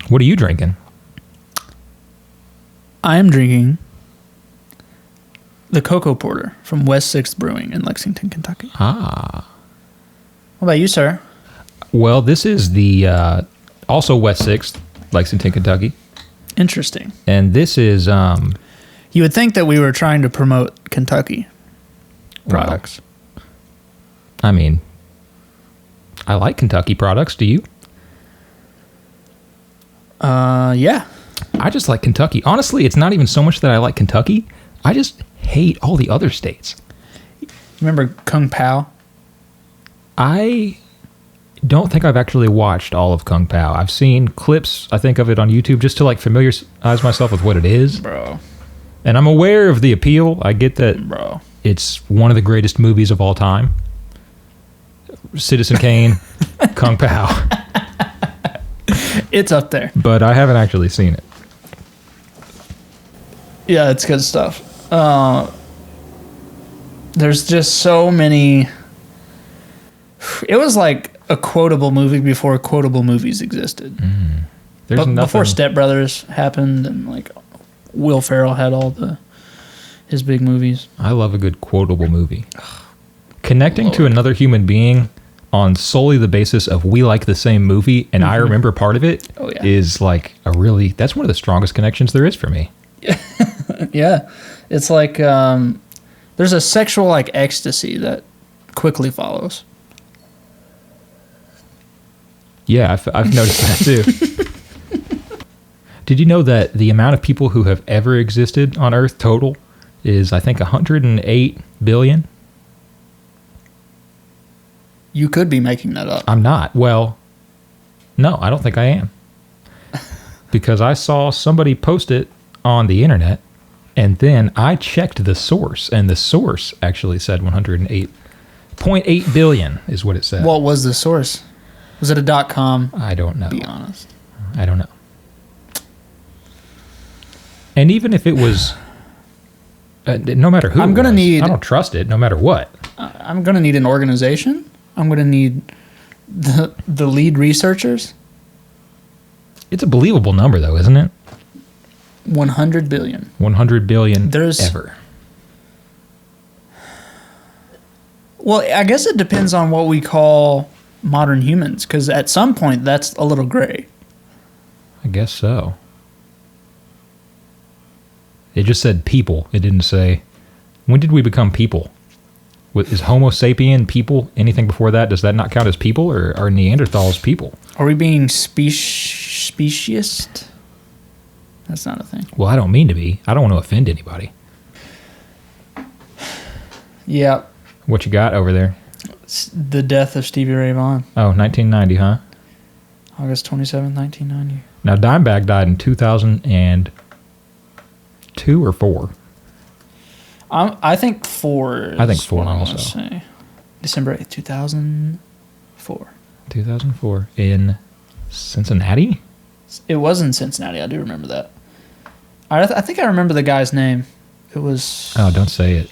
What are you drinking? I am drinking the Cocoa Porter from West 6th Brewing in Lexington, Kentucky. Ah. What about you, sir? Well, this is the also West 6th, Lexington, Kentucky. Interesting. And this is... you would think that we were trying to promote Kentucky products. Well, I mean, I like Kentucky products. Do you? Yeah. I just like Kentucky. Honestly, it's not even so much that I like Kentucky. I just hate all the other states. Remember Kung Pao? I don't think I've actually watched all of Kung Pao. I've seen clips, I think, of it on YouTube just to like familiarize myself with what it is. Bro. And I'm aware of the appeal. I get that Bro. It's one of the greatest movies of all time. Citizen Kane, Kung Pao. It's up there. But I haven't actually seen it. Yeah, it's good stuff. There's just so many... It was like a quotable movie before quotable movies existed. There's nothing... Before Step Brothers happened and like Will Ferrell had all his big movies. I love a good quotable movie. Connecting to another human being on solely the basis of we like the same movie and I remember part of it is like that's one of the strongest connections there is for me. Yeah. It's like there's a sexual like ecstasy that quickly follows. Yeah, I've noticed that too. Did you know that the amount of people who have ever existed on Earth total is, I think, 108 billion? You could be making that up. I'm not. Well, no, I don't think I am. Because I saw somebody post it on the internet, and then I checked the source, and the source actually said 108.8 billion is what it said. What was the source? Was it a .com? I don't know. Be honest. I don't know. And even if it was, no matter who, I don't trust it. No matter what, I'm gonna need an organization. I'm gonna need the lead researchers. It's a believable number, though, isn't it? 100 billion. 100 billion. Ever. Well, I guess it depends on what we call modern humans, because at some point that's a little gray. I guess so. It just said people. It didn't say, when did we become people? Is Homo sapien people? Anything before that, does that not count as people, or are Neanderthals people? Are we being speciesist? That's not a thing. Well, I don't mean to be. I don't want to offend anybody. Yeah. What you got over there? It's the death of Stevie Ray Vaughan. Oh, 1990, huh? August 27th, 1990. Now, Dimebag died in 2002 or 4? I think 4. I think 4 also. Say. December 8th, 2004. 2004 in Cincinnati? It was in Cincinnati. I do remember that. I think I remember the guy's name. It was... Oh, don't say it.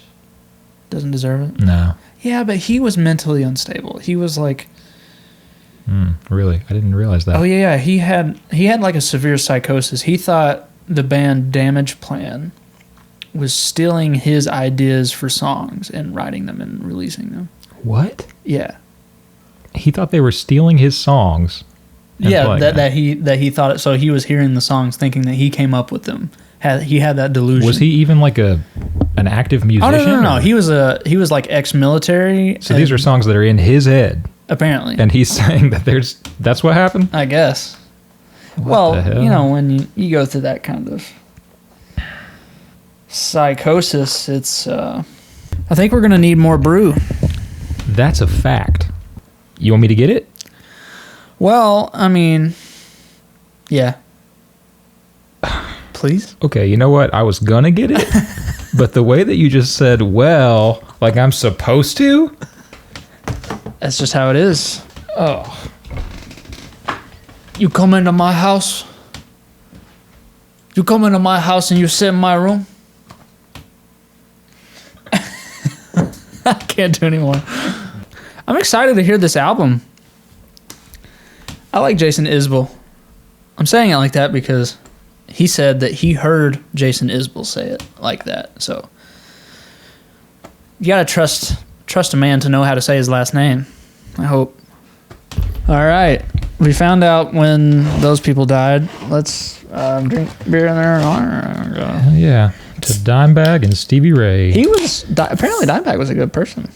Doesn't deserve it? No. Yeah, but he was mentally unstable. He was like... Really? I didn't realize that. Oh, yeah. He had like a severe psychosis. He thought the band Damage Plan was stealing his ideas for songs and writing them and releasing them. What? Yeah. He thought they were stealing his songs. Yeah, that he thought it. So he was hearing the songs, thinking that he came up with them. He had that delusion. Was he even like an active musician? Oh no! He was like ex-military. So these are songs that are in his head, apparently. And he's saying that that's what happened. I guess. What the hell? You know, when you go through that kind of psychosis, it's. I think we're gonna need more brew. That's a fact. You want me to get it? Well, I mean, yeah. Please? Okay, you know what? I was gonna get it, but the way that you just said, well, like I'm supposed to? That's just how it is. Oh. You come into my house? You come into my house and you sit in my room? I can't do anymore. I'm excited to hear this album. I like Jason Isbell. I'm saying it like that because he said that he heard Jason Isbell say it like that. So you gotta trust a man to know how to say his last name. I hope. All right, we found out when those people died. Let's drink beer in their honor. Yeah, to Dimebag and Stevie Ray. He was apparently Dimebag was a good person.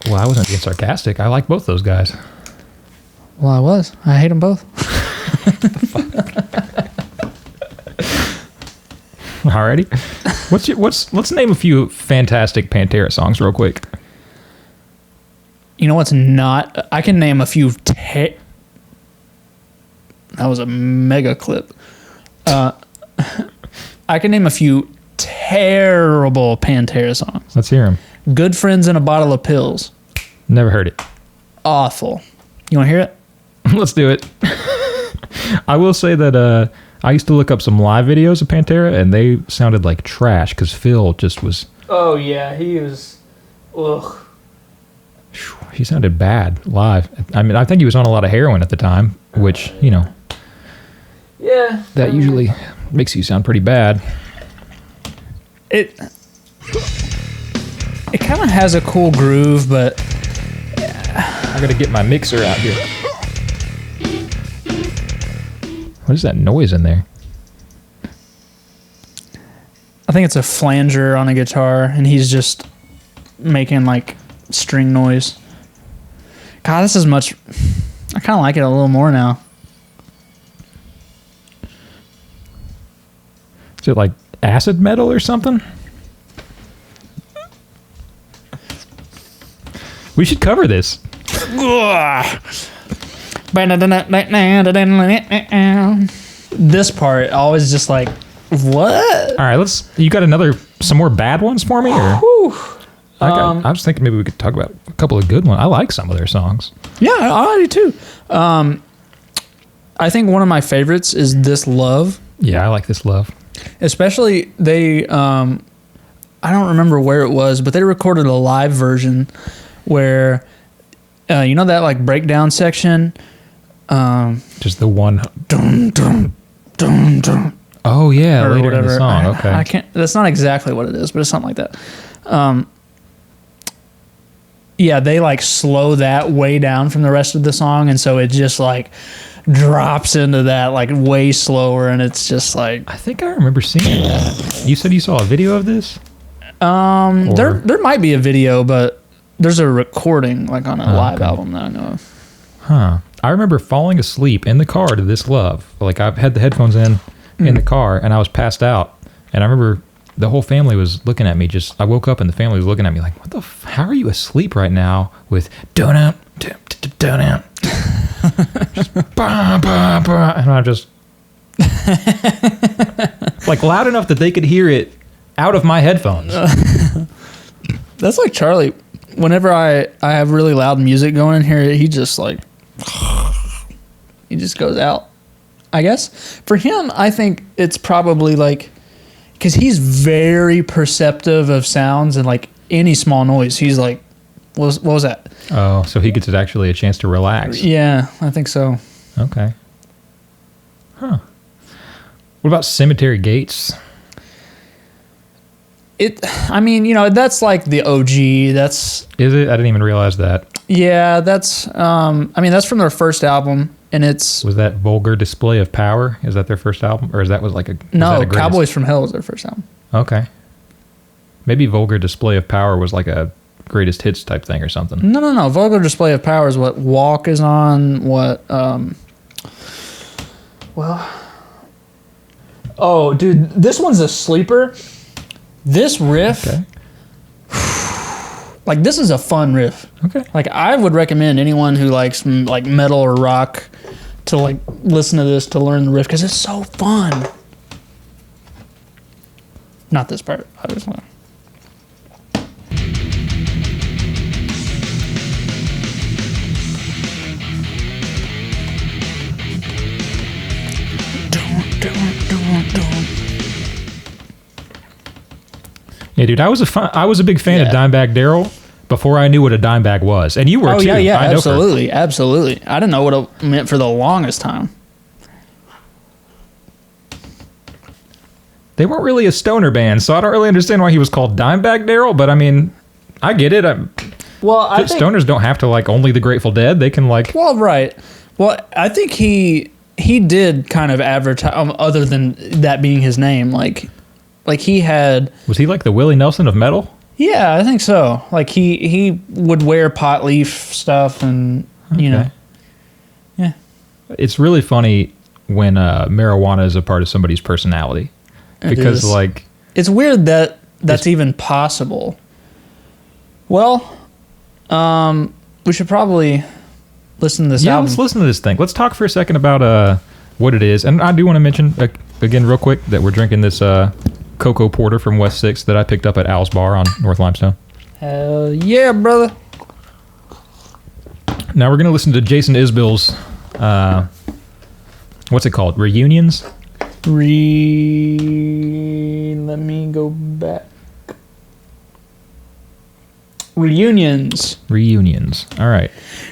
Well, I wasn't being sarcastic. I like both those guys. Well, I was. I hate them both. Alrighty. Let's name a few fantastic Pantera songs real quick. You know what's not? I can name a few. That was a mega clip. I can name a few terrible Pantera songs. Let's hear them. Good Friends and a Bottle of Pills. Never heard it. Awful. You want to hear it? Let's do it. I will say that I used to look up some live videos of Pantera, and they sounded like trash because Phil just was... Oh, yeah. He was... Ugh. He sounded bad live. I mean, I think he was on a lot of heroin at the time, which, you know... Yeah. That usually makes you sound pretty bad. It kind of has a cool groove, but... I gotta get my mixer out here. What is that noise in there? I think it's a flanger on a guitar, and he's just making, like, string noise. God, this is much... I kind of like it a little more now. Is it like acid metal or something? We should cover this. This part always just like, what? All right, you got some more bad ones for me? Or? I was thinking maybe we could talk about a couple of good ones. I like some of their songs. Yeah, I do too. I think one of my favorites is This Love. Yeah, I like This Love. Especially they, I don't remember where it was, but they recorded a live version where, you know that like breakdown section? Just the one. Dum, dum, dum, dum. Oh yeah, or later whatever. in the song. Okay. I can't. That's not exactly what it is, but it's something like that. Yeah, they like slow that way down from the rest of the song, and so it just like drops into that like way slower, and it's just like. I think I remember seeing that. You said you saw a video of this? There might be a video, but there's a recording like on a live album that I know of. Huh. I remember falling asleep in the car to This Love. Like I had the headphones in the car, and I was passed out, and I remember the whole family was looking at me. I woke up and the family was looking at me like, "What the? How are you asleep right now?" With donut, donut, just bah, bah, bah, and I just like loud enough that they could hear it out of my headphones. That's like Charlie. Whenever I have really loud music going in here, he just like he just goes out. I guess for him, I think it's probably like. Because he's very perceptive of sounds and like any small noise, he's like, what was that? Oh, so he gets actually a chance to relax. Yeah, I think so. Okay. Huh. What about Cemetery Gates? I mean, you know, that's like the OG. Is it? I didn't even realize that. Yeah, that's, I mean, that's from their first album. And was that Vulgar Display of Power? Is that their first album? Or is that like a... No, Cowboys from Hell was their first album. Okay. Maybe Vulgar Display of Power was like a greatest hits type thing or something. No. Vulgar Display of Power is what Walk is on, oh, dude, this one's a sleeper. This riff... Okay. Like, this is a fun riff. Okay. Like, I would recommend anyone who likes, like, metal or rock to, like, listen to this to learn the riff, because it's so fun. Not this part, obviously. Yeah, dude, I was a big fan of Dimebag Darrell, before I knew what a dime bag was. And you were too. Yeah, I know absolutely. Absolutely. I didn't know what it meant for the longest time. They weren't really a stoner band, so I don't really understand why he was called Dimebag Darrell, but I mean, I get it. Well, I think stoners don't have to like only the Grateful Dead. They can like... Well, right. Well, I think he did kind of advertise, other than that being his name, like he had... Was he like the Willie Nelson of metal? Yeah, I think so. Like he would wear pot leaf stuff and, you know. Yeah. It's really funny when marijuana is a part of somebody's personality. Because like... It's weird that that's even possible. Well, we should probably listen to this album. Let's listen to this thing. Let's talk for a second about what it is. And I do want to mention, again, real quick, that we're drinking this Cocoa Porter from West 6th that I picked up at Al's Bar on North Limestone. Hell yeah, brother. Now we're going to listen to Jason Isbell's, what's it called? Reunions? Let me go back. Reunions. All right.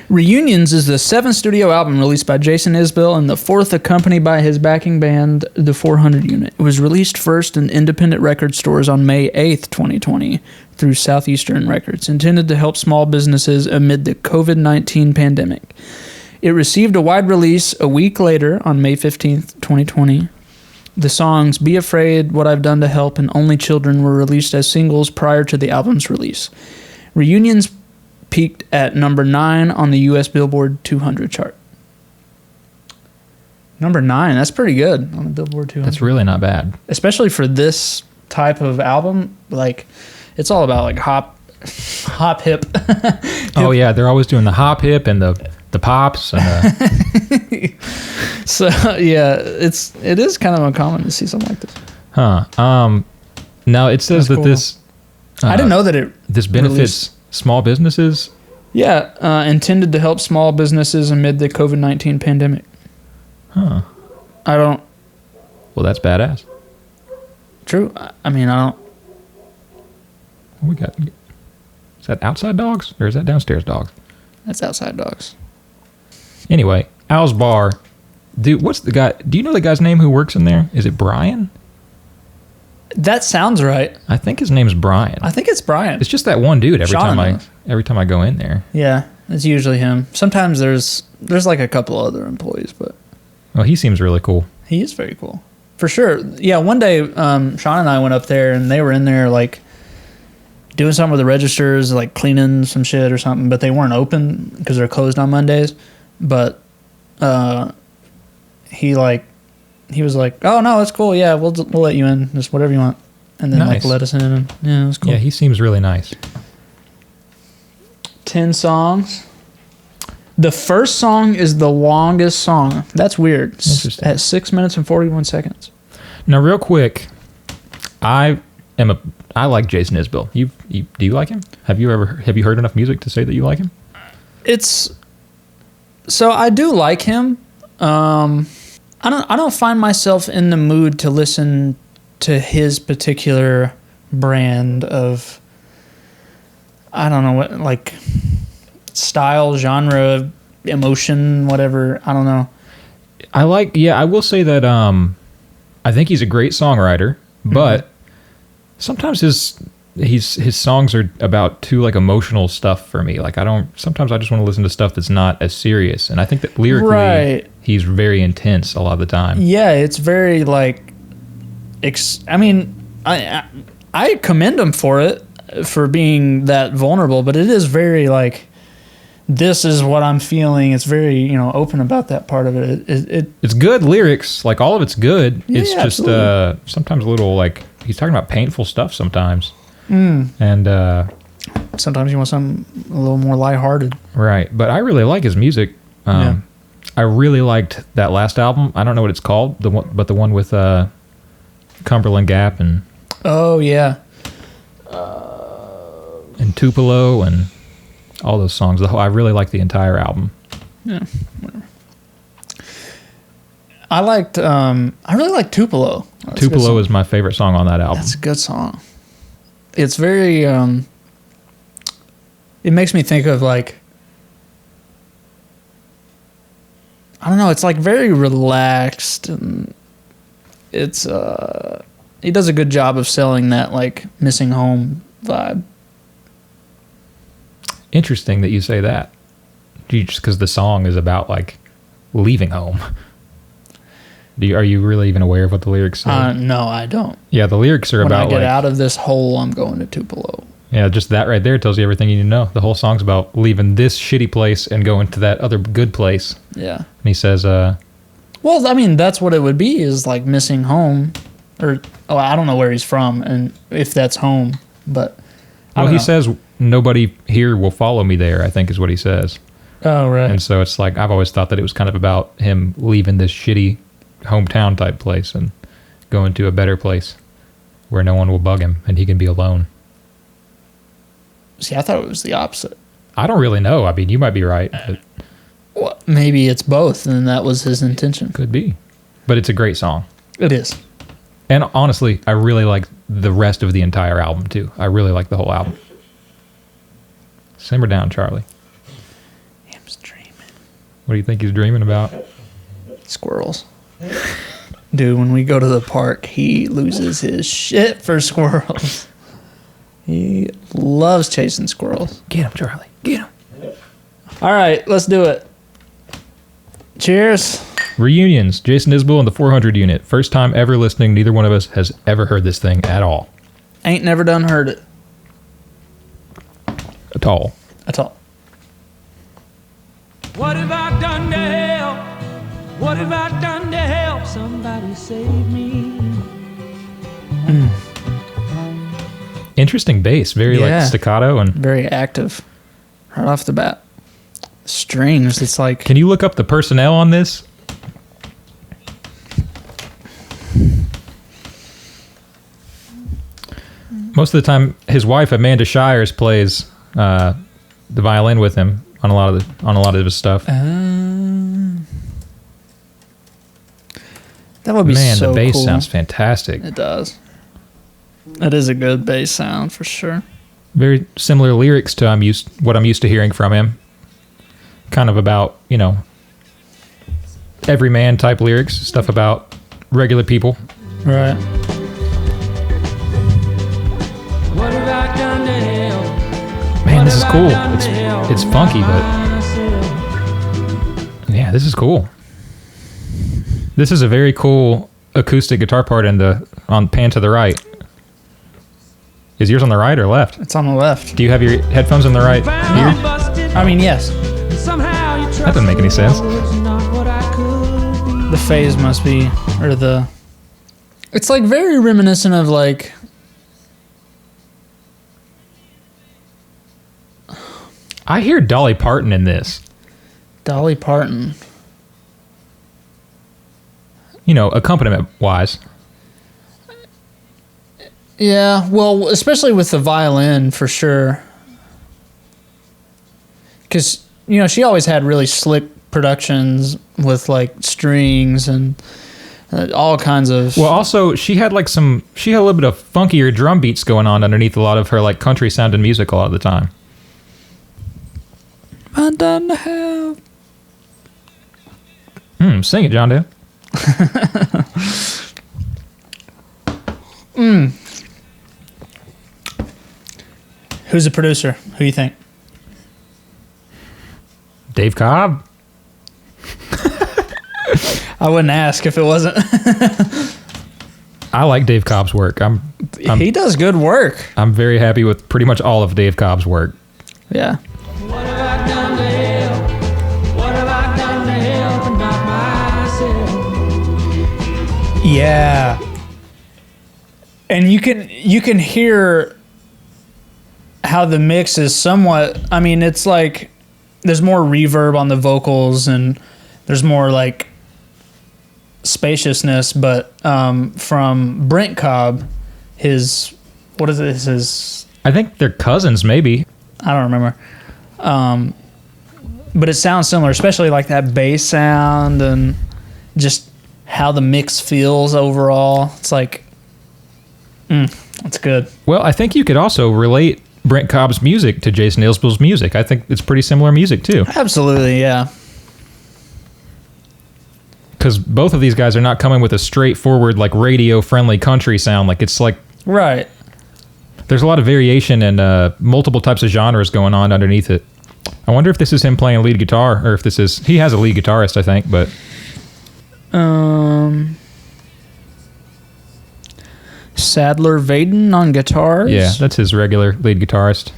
Reunions is the seventh studio album released by Jason Isbell and the fourth accompanied by his backing band, the 400 Unit. It was released first in independent record stores on May 8th, 2020 through Southeastern Records, intended to help small businesses amid the COVID-19 pandemic. It received a wide release a week later on May 15th, 2020. The songs Be Afraid, What I've Done to Help, and Only Children were released as singles prior to the album's release. Reunions peaked at number 9 on the U.S. Billboard 200 chart. Number 9, that's pretty good on the Billboard 200. That's really not bad. Especially for this type of album. Like, it's all about like hop hip. Oh yeah, they're always doing the hop hip and the pops and So yeah, it is kind of uncommon to see something like this. Now it says That's that cool. this I didn't know that this benefits released. small businesses. Yeah, intended to help small businesses amid the COVID-19 pandemic. Huh. Well, that's badass. True. I mean, I don't. What we got? Is that outside dogs or is that downstairs dogs? That's outside dogs. Anyway, Al's Bar. Dude, what's the guy? Do you know the guy's name who works in there? Is it Brian? That sounds right. I think his name's Brian. I think it's Brian. It's just that one dude every Sean time I go in there. Yeah, it's usually him. Sometimes there's like a couple other employees, but Well, he seems really cool. he is very cool. For sure. Yeah, one day Sean and I went up there and they were in there like doing something with the registers, like cleaning some shit or something, but they weren't open because they're closed on Mondays. But he was like, "Oh no, it's cool. Yeah, we'll let you in. Just whatever you want." And then Nice. like let us in, and yeah, it was cool. Yeah, he seems really nice. 10 songs. The first song is the longest song. That's weird. Interesting. At 6 minutes and 41 seconds. Now, real quick, I like Jason Isbell. Do you like him? Have you heard enough music to say that you like him? So I do like him. I don't find myself in the mood to listen to his particular brand of, I don't know what, like style, genre, emotion, whatever. I don't know. I will say that I think he's a great songwriter, but sometimes his songs are about too like emotional stuff for me. Like sometimes I just want to listen to stuff that's not as serious. And I think that lyrically he's very intense a lot of the time. Yeah, it's very like I commend him for it, for being that vulnerable, but it is very like, this is what I'm feeling. It's very, open about that part of it. It's good lyrics, like all of it's good. Yeah, it's just sometimes a little like he's talking about painful stuff sometimes. And sometimes you want something a little more lighthearted. Right, but I really like his music. I really liked that last album. I don't know what it's called, the one with Cumberland Gap and oh yeah, and Tupelo and all those songs. I really like the entire album. Yeah, whatever. I really liked Tupelo. Tupelo is my favorite song on that album. That's a good song. It's very it makes me think of like, I don't know, it's like very relaxed, and it's he does a good job of selling that like missing home vibe. Interesting that you say that. Just because the song is about like leaving home. Are you really even aware of what the lyrics say? No, I don't. Yeah, the lyrics are when about I get like, out of this hole, I'm going to Tupelo. Yeah, just that right there tells you everything you need to know. The whole song's about leaving this shitty place and going to that other good place. Yeah. And he says, well, I mean, that's what it would be, is like missing home. Or, I don't know where he's from and if that's home, but well, he says, nobody here will follow me there, I think is what he says. Oh, right. And so it's like, I've always thought that it was kind of about him leaving this shitty hometown type place and going to a better place where no one will bug him and he can be alone. See, I thought it was the opposite. I don't really know. I mean, you might be right. But Well, maybe it's both, and that was his intention. could be. But it's a great song. It is. And honestly, I really like the rest of the entire album, too. I really like the whole album. Simmer down, Charlie. Him's dreaming. What do you think he's dreaming about? Squirrels. Dude, when we go to the park, he loses his shit for squirrels. He loves chasing squirrels. Get him, Charlie. Get him. All right, let's do it. Cheers. Reunions. Jason Isbell and the 400 unit. First time ever listening. Neither one of us has ever heard this thing at all. Ain't never done heard it. At all. At all. What have I done to help? What have I done to help somebody save me? Interesting bass. Very like staccato. And Very active. Right off the bat. Strings, it's like... can you look up the personnel on this? Most of the time, his wife Amanda Shires plays the violin with him on a lot of his stuff. that would be Man, so the bass cool. sounds fantastic. It does. That is a good bass sound for sure. Very similar lyrics to what I'm used to hearing from him. Kind of about, everyman type lyrics, stuff about regular people. Right. What have I done to help? Man, this is cool. It's funky, but yeah, this is cool. This is a very cool acoustic guitar part on pan to the right. Is yours on the right or left? It's on the left. Do you have your headphones on the right ear? I mean, yes. That doesn't make any sense. The phase must be, or the... It's like very reminiscent of like... I hear Dolly Parton in this. Dolly Parton. Accompaniment-wise. Yeah, well, especially with the violin, for sure. Because, she always had really slick productions with, like, strings and all kinds of... Well, also, she had a little bit of funkier drum beats going on underneath a lot of her, like, country-sounding music a lot of the time. I done to have... Sing it, Jon Dale. Who's the producer? Who you think? Dave Cobb. I wouldn't ask if it wasn't. I like Dave Cobb's work. He does good work. I'm very happy with pretty much all of Dave Cobb's work. Yeah. What have I done to help? What have I done to help and not myself? Yeah. And you can hear how the mix is somewhat, I mean, it's like there's more reverb on the vocals and there's more like spaciousness, but from Brent Cobb, his I think they're cousins, maybe. I don't remember. But it sounds similar, especially like that bass sound and just how the mix feels overall. It's like, it's good. Well, I think you could also relate Brent Cobb's music to Jason Isbell's music. I think it's pretty similar music too. Absolutely, yeah. Because both of these guys are not coming with a straightforward, like, radio-friendly country sound. Like, it's like... Right. There's a lot of variation and multiple types of genres going on underneath it. I wonder if this is him playing lead guitar, or if this is... He has a lead guitarist, I think, but... Sadler Vaden on guitars. Yeah, that's his regular lead guitarist.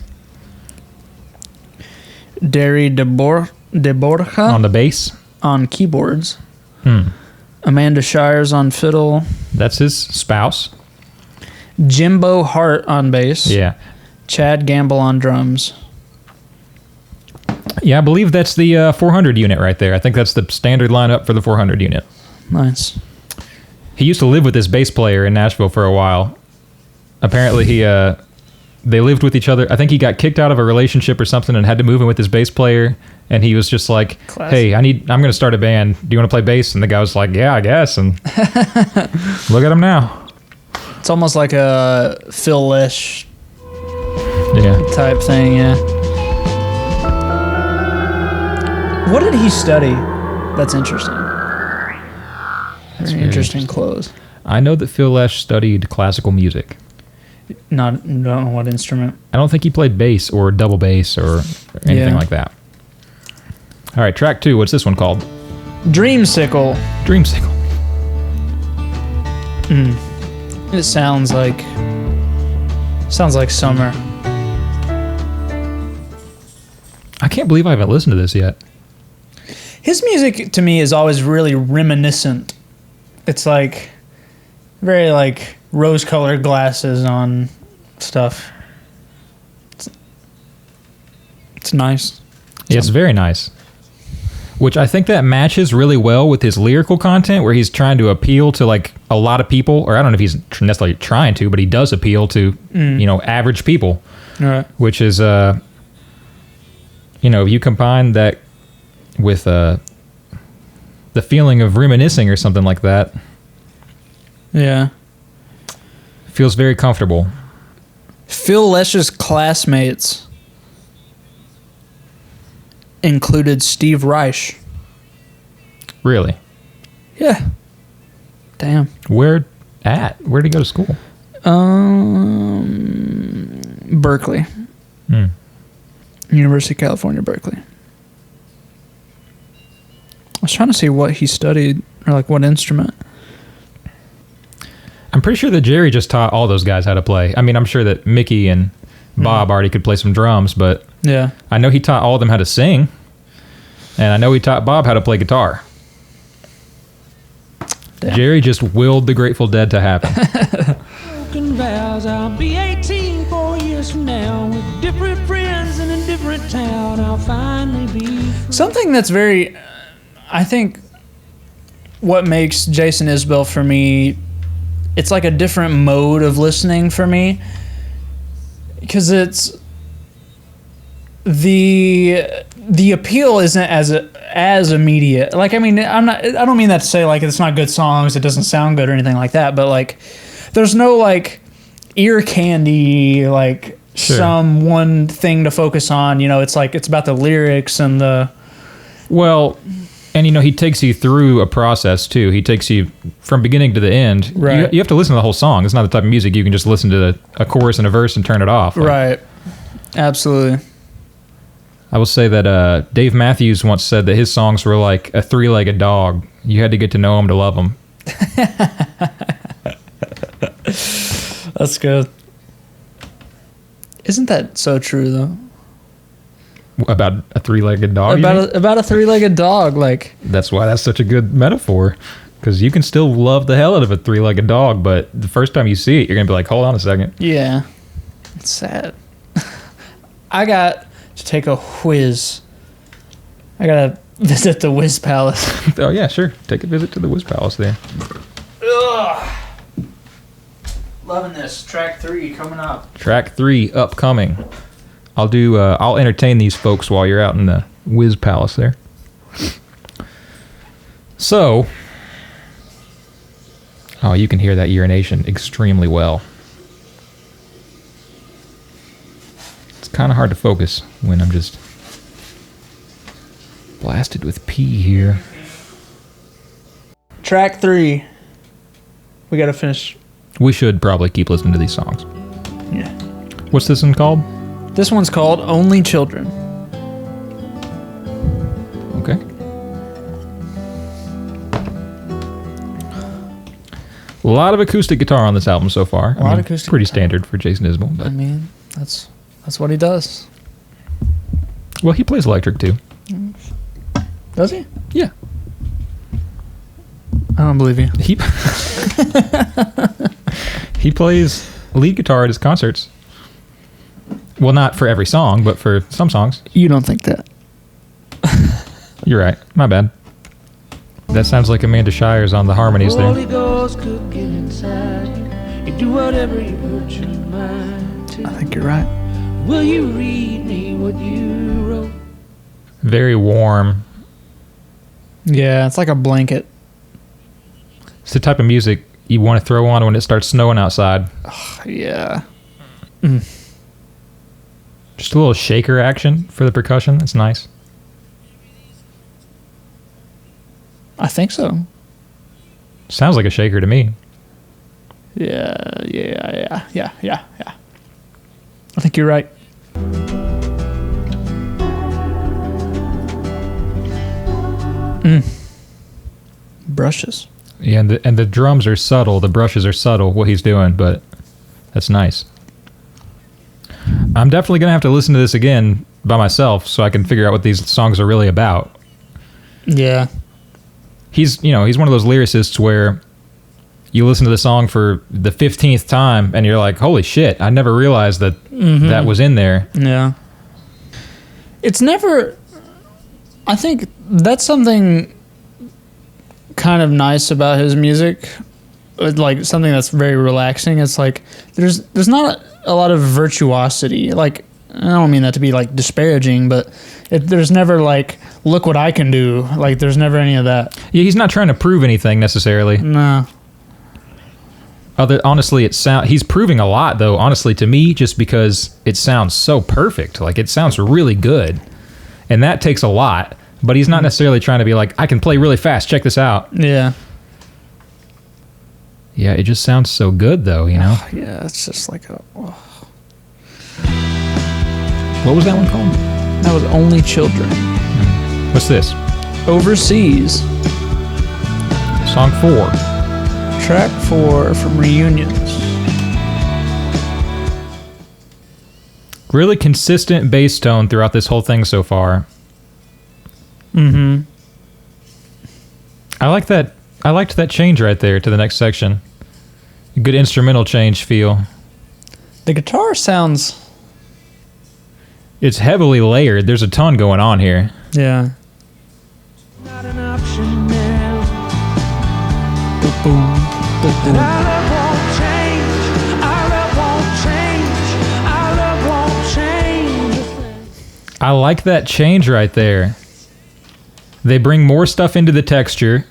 Derry de Borja On the bass. on keyboards. Amanda Shires on fiddle. That's his spouse. Jimbo Hart on bass. Yeah. Chad Gamble on drums. Yeah, I believe that's the 400 unit right there. I think that's the standard lineup for the 400 unit. Nice. He used to live with this bass player in Nashville for a while. Apparently, they lived with each other. I think he got kicked out of a relationship or something and had to move in with his bass player. And he was just like, Classic. "Hey, I'm going to start a band. Do you want to play bass?" And the guy was like, "Yeah, I guess." And look at him now. It's almost like a Phil Lesh Yeah. type thing, yeah. What did he study? That's interesting. Very interesting clothes. I know that Phil Lesh studied classical music. Don't know what instrument. I don't think he played bass or double bass or anything like that. All right, track 2. What's this one called? Dreamsicle. Dreamsicle. It sounds like summer. I can't believe I haven't listened to this yet. His music to me is always really reminiscent. It's like very like rose-colored glasses on stuff. It's nice. Yeah, it's very nice. Which I think that matches really well with his lyrical content, where he's trying to appeal to like a lot of people, or I don't know if he's necessarily trying to, but he does appeal to average people. All right. Which is if you combine that with the feeling of reminiscing or something like that, Yeah. feels very comfortable. Phil Lesh's classmates included Steve Reich. Really? Yeah. Damn. Where'd he go to school? Berkeley. University of California, Berkeley. I was trying to see what he studied, or like what instrument. I'm pretty sure that Jerry just taught all those guys how to play. I mean, I'm sure that Mickey and Bob already could play some drums, but Yeah. I know he taught all of them how to sing, and I know he taught Bob how to play guitar. Damn. Jerry just willed the Grateful Dead to happen. Broken vows, I'll be 18 4 years from now with different friends in a different town. I'll finally be Something that's very, I think, what makes Jason Isbell for me, it's like a different mode of listening for me, because it's the appeal isn't as immediate. Like, I mean, I don't mean that to say like it's not good songs, it doesn't sound good or anything like that, but like there's no like ear candy, like some one thing to focus on. It's like it's about the lyrics and the Well, and he takes you through a process too. He takes you from beginning to the end. Right. You have to listen to the whole song. It's not the type of music you can just listen to a chorus and a verse and turn it off. Like, right. Absolutely. I will say that Dave Matthews once said that his songs were like a three-legged dog. You had to get to know him to love him. That's good. Isn't that so true though? About a three-legged dog? About a three-legged dog, like That's why that's such a good metaphor. Because you can still love the hell out of a three-legged dog, but the first time you see it, you're going to be like, hold on a second. yeah, it's sad. I got to take a whiz. I gotta visit the Whiz Palace. Oh, yeah, sure. Take a visit to the Whiz Palace there. Ugh. Loving this. Track 3 coming up. Track 3 upcoming. I'll entertain these folks while you're out in the Whiz Palace there. So, you can hear that urination extremely well. kind of hard to focus when I'm just blasted with pee here. Track 3. We got to finish. We should probably keep listening to these songs. Yeah. What's this one called? This one's called Only Children. Okay. A lot of acoustic guitar on this album so far. A lot of acoustic pretty guitar. standard for Jason Isbell. But I mean, that's what he does. well, he plays electric too. Does he? Yeah. I don't believe you. He plays lead guitar at his concerts. Well, not for every song, but for some songs. You don't think that? You're right. My bad. That sounds like Amanda Shires on the harmonies Holy there. Ghost cooking inside you. You do whatever you put your mind to. I think you're right. Will you read me what you wrote? Very warm. Yeah, it's like a blanket. It's the type of music you want to throw on when it starts snowing outside. Yeah. Just a little shaker action for the percussion. That's nice. I think so. Sounds like a shaker to me. Yeah. I think you're right. Brushes. Yeah, and the drums are subtle. The brushes are subtle, what he's doing, but that's nice. I'm definitely going to have to listen to this again by myself so I can figure out what these songs are really about. Yeah. He's one of those lyricists where you listen to the song for the 15th time and you're like, holy shit, I never realized that that was in there. Yeah. It's never... I think that's something kind of nice about his music. Like, something that's very relaxing. It's like, there's not a lot of virtuosity. Like, I don't mean that to be, like, disparaging, but there's never, like, look what I can do. Like, there's never any of that. Yeah, he's not trying to prove anything necessarily. No. Honestly, he's proving a lot, though, honestly, to me, just because it sounds so perfect. Like, it sounds really good. And that takes a lot. But he's not necessarily trying to be like, I can play really fast. Check this out. Yeah. Yeah, it just sounds so good, though, you know? Yeah, it's just like a... Oh. What was that one called? That was Only Children. What's this? Overseas. Song 4. Track 4 from Reunions. Really consistent bass tone throughout this whole thing so far. Mm-hmm. I liked that change right there to the next section. A good instrumental change feel. The guitar sounds... It's heavily layered. There's a ton going on here. Yeah. Not an option now. Boop, boom. Boop, boom. Our love won't change. Our love won't change. Our love won't change a thing. I like that change right there. They bring more stuff into the texture.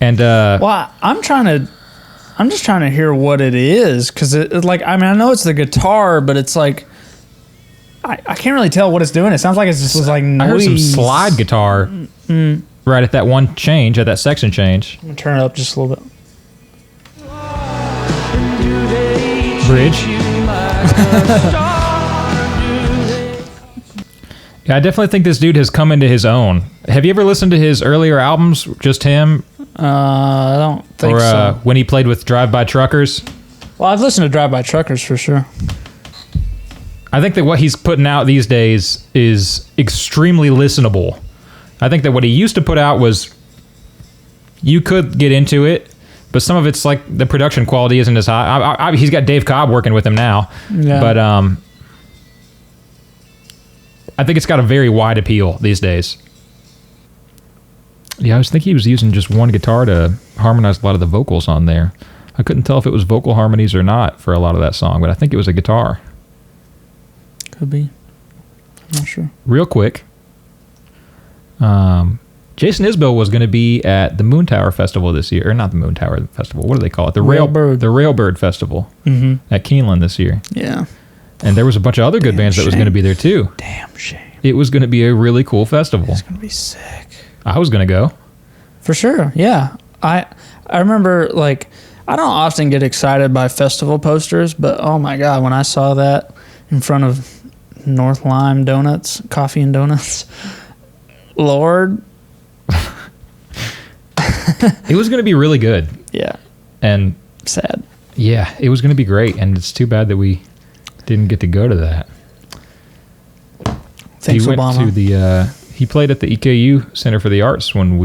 And Well, I'm just trying to hear what it is, because I know it's the guitar, but it's like I can't really tell what it's doing. It sounds like it's just like noise. I heard some slide guitar right at that one change, at that section change. I'm gonna turn it up just a little bit. Bridge. Yeah, I definitely think this dude has come into his own. Have you ever listened to his earlier albums, just him? I don't think or so. when he played with Drive-By Truckers? Well, I've listened to Drive-By Truckers for sure. I think that what he's putting out these days is extremely listenable. I think that what he used to put out was, you could get into it, but some of it's like the production quality isn't as high. He's got Dave Cobb working with him now. Yeah. But I think it's got a very wide appeal these days. Yeah, I was thinking he was using just one guitar to harmonize a lot of the vocals on there. I couldn't tell if it was vocal harmonies or not for a lot of that song, but I think it was a guitar. Could be. I'm not sure. Real quick, Jason Isbell was going to be at the Moon Tower Festival this year, or not the Moon Tower Festival. What do they call it? The Railbird. The Railbird Festival at Keeneland this year. Yeah. And there was a bunch of other good bands that was going to be there too. Damn shame. It was going to be a really cool festival. It's gonna be sick. I was going to go. For sure, yeah. I remember, like, I don't often get excited by festival posters, but oh my god, when I saw that in front of North Lime Donuts, Coffee and Donuts, Lord. It was going to be really good. Yeah. And sad. Yeah, it was going to be great, and it's too bad that we didn't get to go to that. Thanks, he went Obama. to the he played at the EKU Center for the Arts when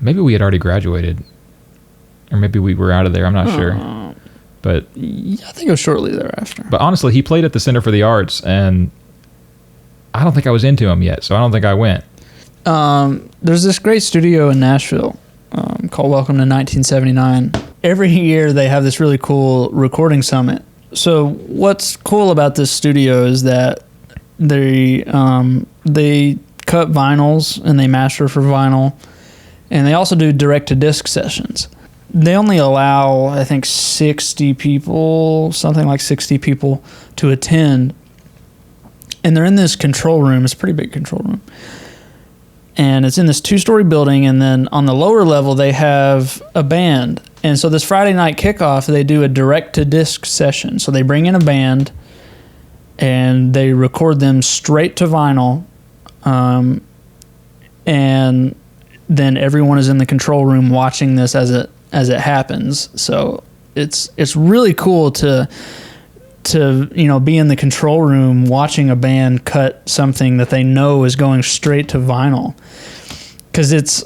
maybe we had already graduated, or maybe we were out of there. I'm not sure, but yeah, I think it was shortly thereafter. But honestly, he played at the Center for the Arts, and I don't think I was into him yet, so I don't think I went. There's this great studio in Nashville called Welcome to 1979. Every year they have this really cool recording summit. So what's cool about this studio is that they cut vinyls and they master for vinyl, and they also do direct-to-disc sessions. They only allow, I think, 60 people, something like 60 people to attend, and they're in this control room. It's a pretty big control room. And it's in this 2-story building, and then on the lower level, they have a band. And so this Friday night kickoff, they do a direct-to-disc session. So they bring in a band, and they record them straight to vinyl, and then everyone is in the control room watching this as it happens. So it's really cool to be in the control room watching a band cut something that they know is going straight to vinyl, because it's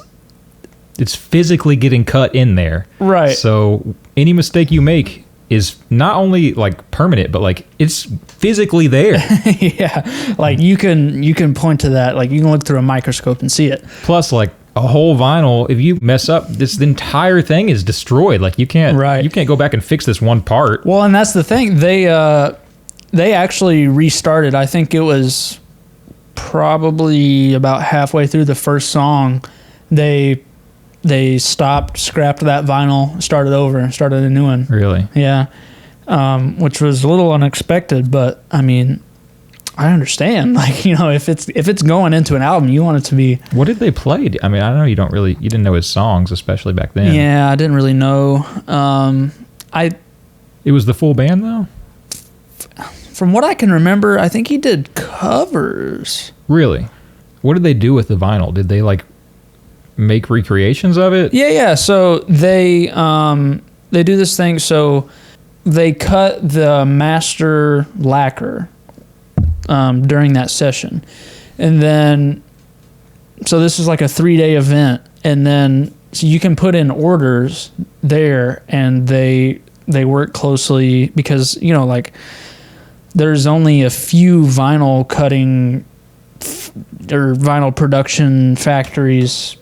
physically getting cut in there, right? So any mistake you make is not only like permanent, but like it's physically there. Yeah, like you can point to that, like you can look through a microscope and see it. Plus, like a whole vinyl, if you mess up, the entire thing is destroyed. Like you can't go back and fix this one part. Well, and that's the thing. They actually restarted. I think it was probably about halfway through the first song. They stopped, scrapped that vinyl, started over, started a new one. Really? Yeah. Which was a little unexpected, but I mean, I understand. Like, if it's going into an album, you want it to be. What did they play? I mean, I know you didn't know his songs, especially back then. Yeah, I didn't really know. It was the full band though? From what I can remember, I think he did covers. Really? What did they do with the vinyl? Did they like make recreations of it? Yeah. So they do this thing. So they cut the master lacquer during that session, and then so this is like a 3-day event, and then so you can put in orders there, and they work closely because like there's only a few vinyl cutting or vinyl production factories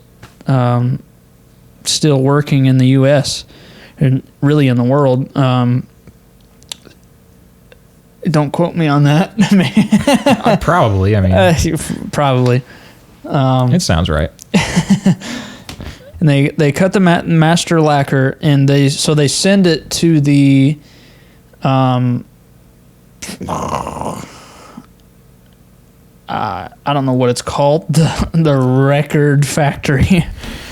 still working in the U.S. and really in the world. Don't quote me on that. Probably. I mean, probably. It sounds right. And they cut the master lacquer, and they send it to the I don't know what it's called, the record factory.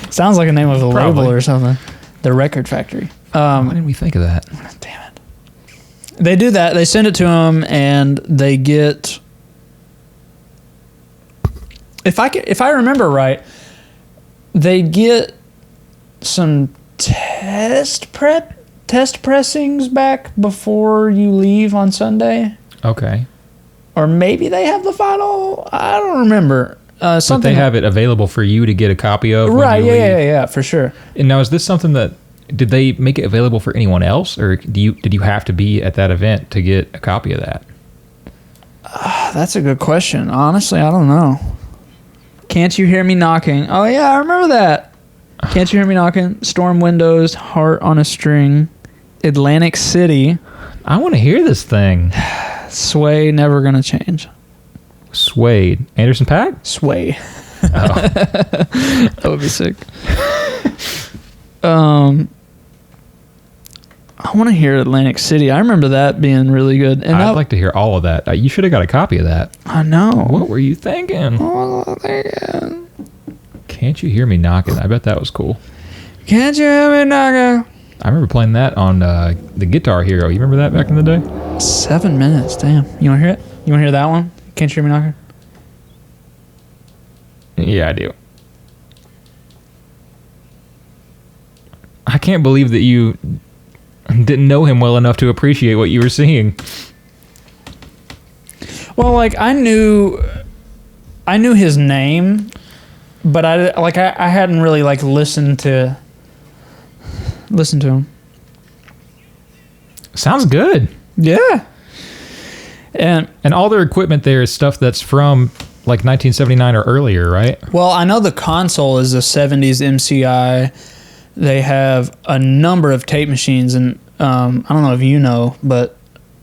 Sounds like a name of a label or something. The record factory. Why didn't we think of that? Damn it. They do that. They send it to them, and they get. If I remember right, they get some test pressings back before you leave on Sunday. Okay. Or maybe they have the final. I don't remember. But they have it available for you to get a copy of. Right. Yeah, for sure. And now, is this something that? Did they make it available for anyone else, or did you have to be at that event to get a copy of that? That's a good question. Honestly, I don't know. Can't You Hear Me Knocking? Oh yeah, I remember that. Can't You Hear Me Knocking? Storm Windows, Heart on a String, Atlantic City. I want to hear this thing. Sway, Never Gonna Change. Suede. Anderson .Paak? Sway. Oh. That would be sick. Oh I want to hear Atlantic City. I remember that being really good. And I'd like to hear all of that. You should have got a copy of that. I know. What were you thinking? Can't you hear me knocking? I bet that was cool. Can't you hear me knocking? I remember playing that on the Guitar Hero. You remember that back in the day? 7 minutes. Damn. You want to hear it? You want to hear that one? Can't you hear me knocking? Yeah, I do. I can't believe that you didn't know him well enough to appreciate what you were seeing. Well, like I knew his name, but I hadn't really like listened to him. Sounds good. Yeah. And all their equipment there is stuff that's from like 1979 or earlier, right? well, I know the console is a 70s MCI. They have a number of tape machines, and I don't know if you know, but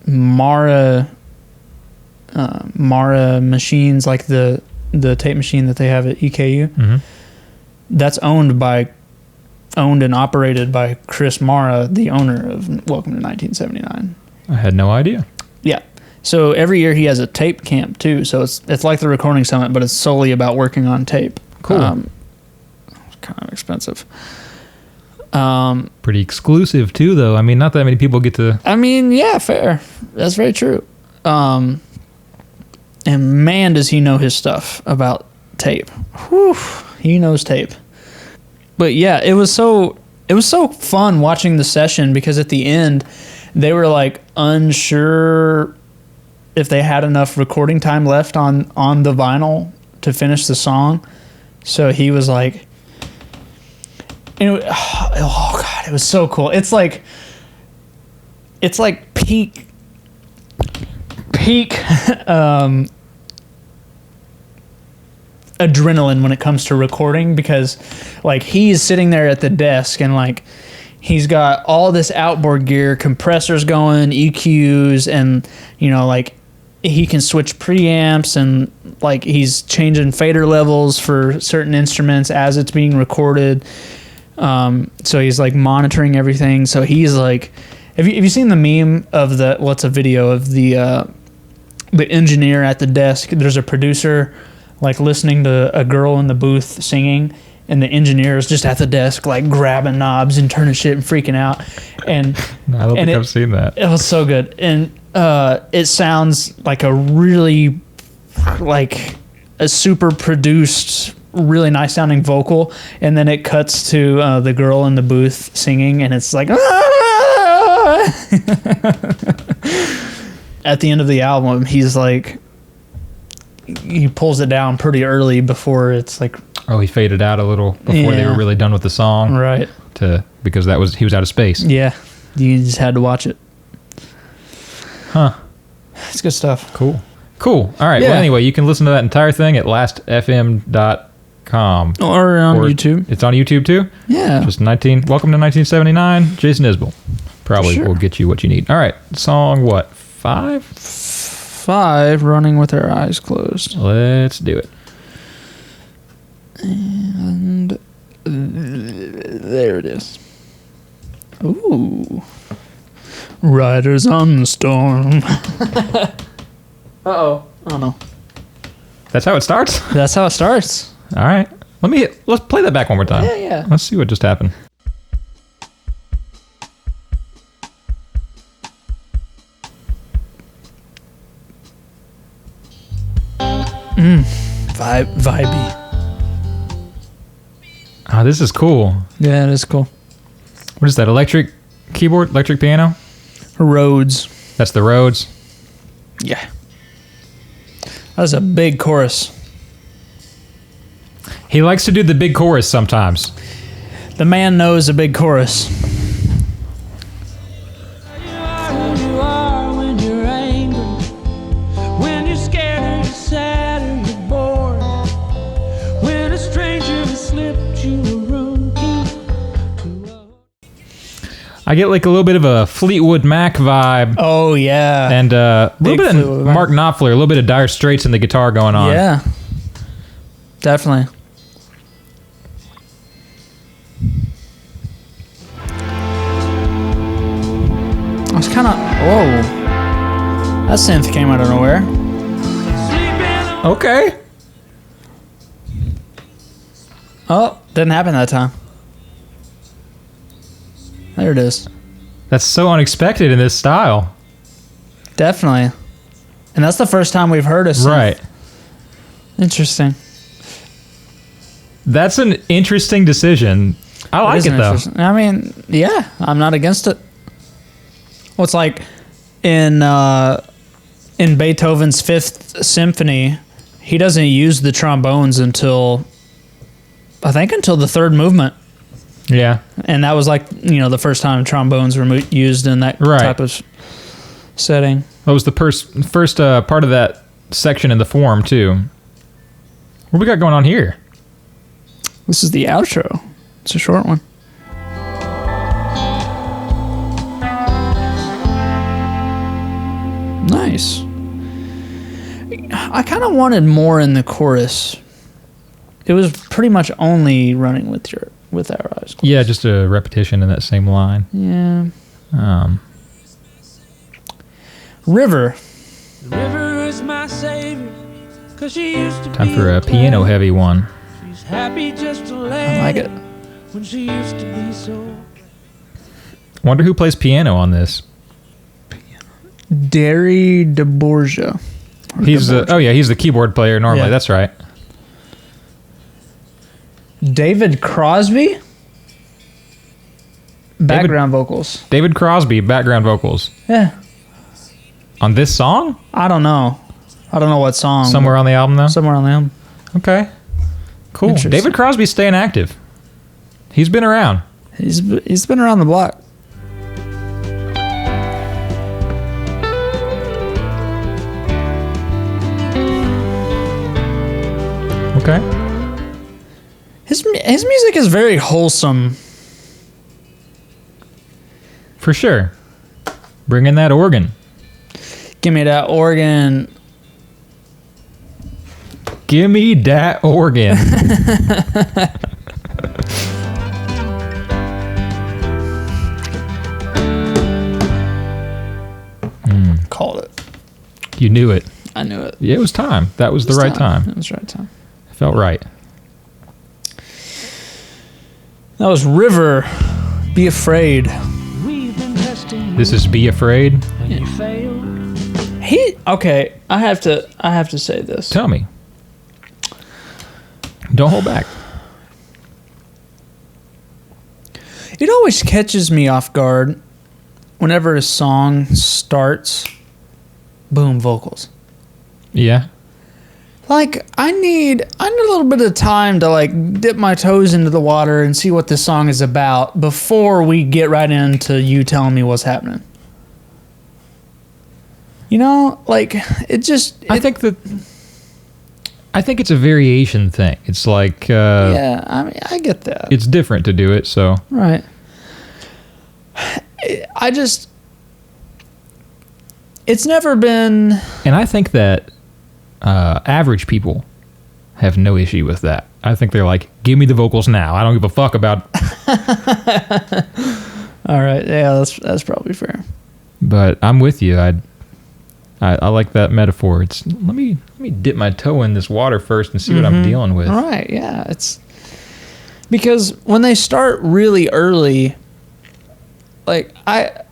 Mara machines, like the tape machine that they have at EKU, that's owned and operated by Chris Mara, the owner of Welcome to 1979. I had no idea. Yeah. So every year he has a tape camp too. So it's like the Recording Summit, but it's solely about working on tape. Cool. Kind of expensive. Pretty exclusive too, though. I mean, not that many people get to. I mean, yeah, fair. That's very true. And man, does he know his stuff about tape. Whew, he knows tape. But yeah, it was so fun watching the session, because at the end they were like unsure if they had enough recording time left on the vinyl to finish the song. So he was like, oh God, it was so cool. It's like peak adrenaline when it comes to recording, because like he's sitting there at the desk and like he's got all this outboard gear, compressors going, EQs, and like he can switch preamps, and like he's changing fader levels for certain instruments as it's being recorded. So he's like monitoring everything. So he's like, have you seen the meme of what's a video of the engineer at the desk? There's a producer like listening to a girl in the booth singing, and the engineer is just at the desk like grabbing knobs and turning shit and freaking out. And I don't think I've seen that. It was so good. And it sounds like a really like a super produced, really nice sounding vocal, and then it cuts to the girl in the booth singing, and it's like at the end of the album he's like, he pulls it down pretty early before it's like, he faded out a little before they were really done with the song, right? Because he was out of space. Yeah, you just had to watch it. Huh. It's good stuff. Cool. All right. Yeah. Well, anyway, you can listen to that entire thing at lastfm.com. Or on YouTube. It's on YouTube too? Yeah. Just Welcome to 1979, Jason Isbell. Probably will get you what you need. All right. Song what? 5? 5, Running with Our Eyes Closed. Let's do it. And there it is. Ooh. Riders on the Storm. Uh-oh. Oh, no. That's how it starts? That's how it starts. All right. Let's play that back one more time. Yeah. Let's see what just happened. Vibey. Oh, this is cool. Yeah, it is cool. What is that? Electric keyboard? Electric piano? Rhodes. That's the Rhodes. Yeah. That was a big chorus. He likes to do the big chorus sometimes. The man knows a big chorus. You are who you are when you're angry, when you're scared or you're sad or you're bored, when a stranger has slipped you a room key. I get like a little bit of a Fleetwood Mac vibe. Oh, yeah. And a little bit of Mark Knopfler, a little bit of Dire Straits in the guitar going on. Yeah. Definitely. was kind of... Whoa. That synth came out of nowhere. Okay. Oh, didn't happen that time. There it is. That's so unexpected in this style. Definitely. And that's the first time we've heard a synth. Right. Interesting. That's an interesting decision. I like it though. I mean, yeah, I'm not against it. Well, it's like in Beethoven's Fifth Symphony, he doesn't use the trombones until the third movement. Yeah. And that was like, the first time trombones were used in that type of setting. That was the first part of that section in the form too. What we got going on here? This is the outro. It's a short one. Nice. I kind of wanted more in the chorus. It was pretty much only running with our eyes closed. Yeah, just a repetition in that same line. Yeah. River. The river is my savior, 'cause she used to Time be for a piano heavy one. She's happy just to lay I like it. when she used to be so. Wonder who plays piano on this. Derry DeBorgia. He's the keyboard player normally. Yeah. That's right. David Crosby. Background vocals. David Crosby, background vocals. Yeah. On this song? I don't know what song. Somewhere on the album, though? Somewhere on the album. Okay. Cool. Interesting. David Crosby's staying active. He's been around. He's been around the block. Okay. His music is very wholesome. For sure. Bring in that organ. Give me that organ. Give me that organ. Called it. You knew it. I knew it. Yeah, it was time. That was the right time. It was the right time. It felt right. That was River. Be Afraid. We've been testing This is Be Afraid. and you failed. Okay, I have to say this. Tell me. Don't hold back. It always catches me off guard whenever a song starts. Boom, vocals. Yeah. Like I need a little bit of time to like dip my toes into the water and see what this song is about before we get right into you telling me what's happening. Like it just. I think it's a variation thing. It's like Yeah, I mean, I get that. it's different to do it, so Right. It's never been. and I think that average people have no issue with that. I think they're like, give me the vocals now. I don't give a fuck about. All right, yeah, that's probably fair. But I'm with you. I like that metaphor. It's let me dip my toe in this water first and see what I'm dealing with. All right, yeah, it's because when they start really early, like I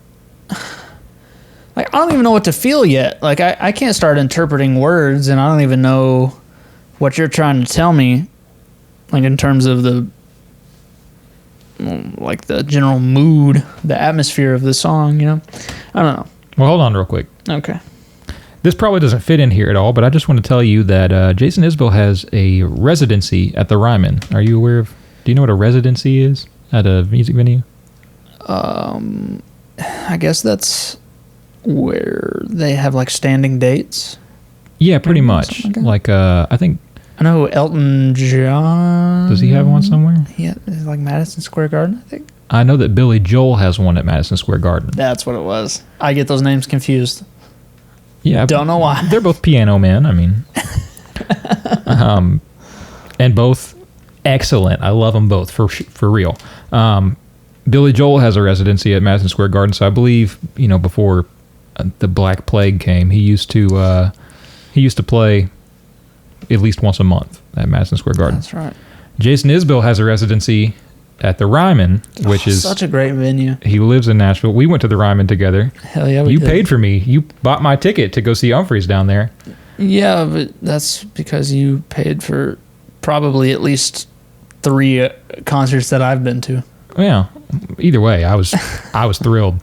don't even know what to feel yet. Like I can't start interpreting words, and I don't even know what you're trying to tell me, like in terms of the general mood, the atmosphere of the song. I don't know. Well, hold on real quick. Okay. This probably doesn't fit in here at all, but I just want to tell you that Jason Isbell has a residency at the Ryman. Are you aware of? Do you know what a residency is at a music venue? I guess that's where they have like standing dates. Yeah, pretty much. Something Like I think. I know Elton John. Does he have one somewhere? Yeah, like Madison Square Garden, I think. I know that Billy Joel has one at Madison Square Garden. That's what it was. I get those names confused. Yeah, Don't know why. They're both piano men. I mean, and both excellent. I love them both for real. Billy Joel has a residency at Madison Square Garden, so I believe, before the Black Plague came, he used to play at least once a month at Madison Square Garden. That's right. Jason Isbell has a residency at the Ryman, which is such a great venue. He lives in Nashville. We went to the Ryman together. Hell yeah, you paid for me. You bought my ticket to go see Humphreys down there. Yeah, but that's because you paid for probably at least 3 concerts that I've been to. Yeah. Either way, I was thrilled.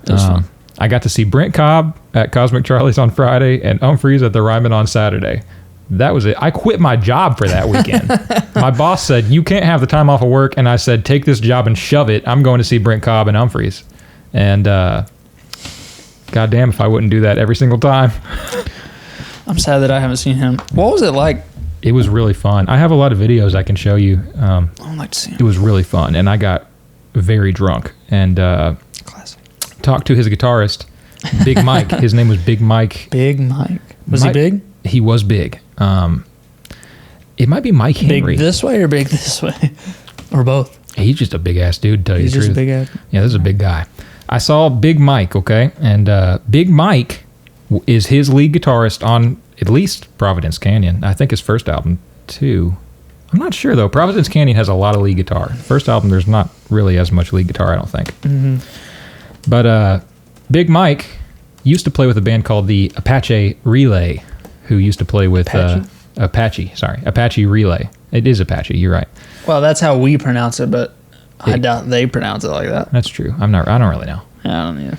Fun. I got to see Brent Cobb at Cosmic Charlie's on Friday and Humphreys at the Ryman on Saturday. That was it. I quit my job for that weekend. My boss said, you can't have the time off of work. And I said, take this job and shove it. I'm going to see Brent Cobb and Humphreys. And goddamn if I wouldn't do that every single time. I'm sad that I haven't seen him. What was it like? It was really fun. I have a lot of videos I can show you. I'd like to see him. It was really fun. And I got very drunk. And Classic. Talked to his guitarist, Big Mike. His name was Big Mike. Big Mike. Was he big? He was big. It might be Mike Henry. Big this way or big this way? Or both? He's just a big ass dude, to tell you the truth. He's just a big ass. Yeah, this is a big guy. I saw Big Mike, okay? And Big Mike is his lead guitarist on at least Providence Canyon. I think his first album, too. I'm not sure, though. Providence Canyon has a lot of lead guitar. First album, there's not really as much lead guitar, I don't think. Mm-hmm. But Big Mike used to play with a band called the Apache Relay, who used to play with Apache Relay. It is Apache, you're right. Well, that's how we pronounce it, but I doubt they pronounce it like that. That's true. I don't really know. Yeah, I don't either.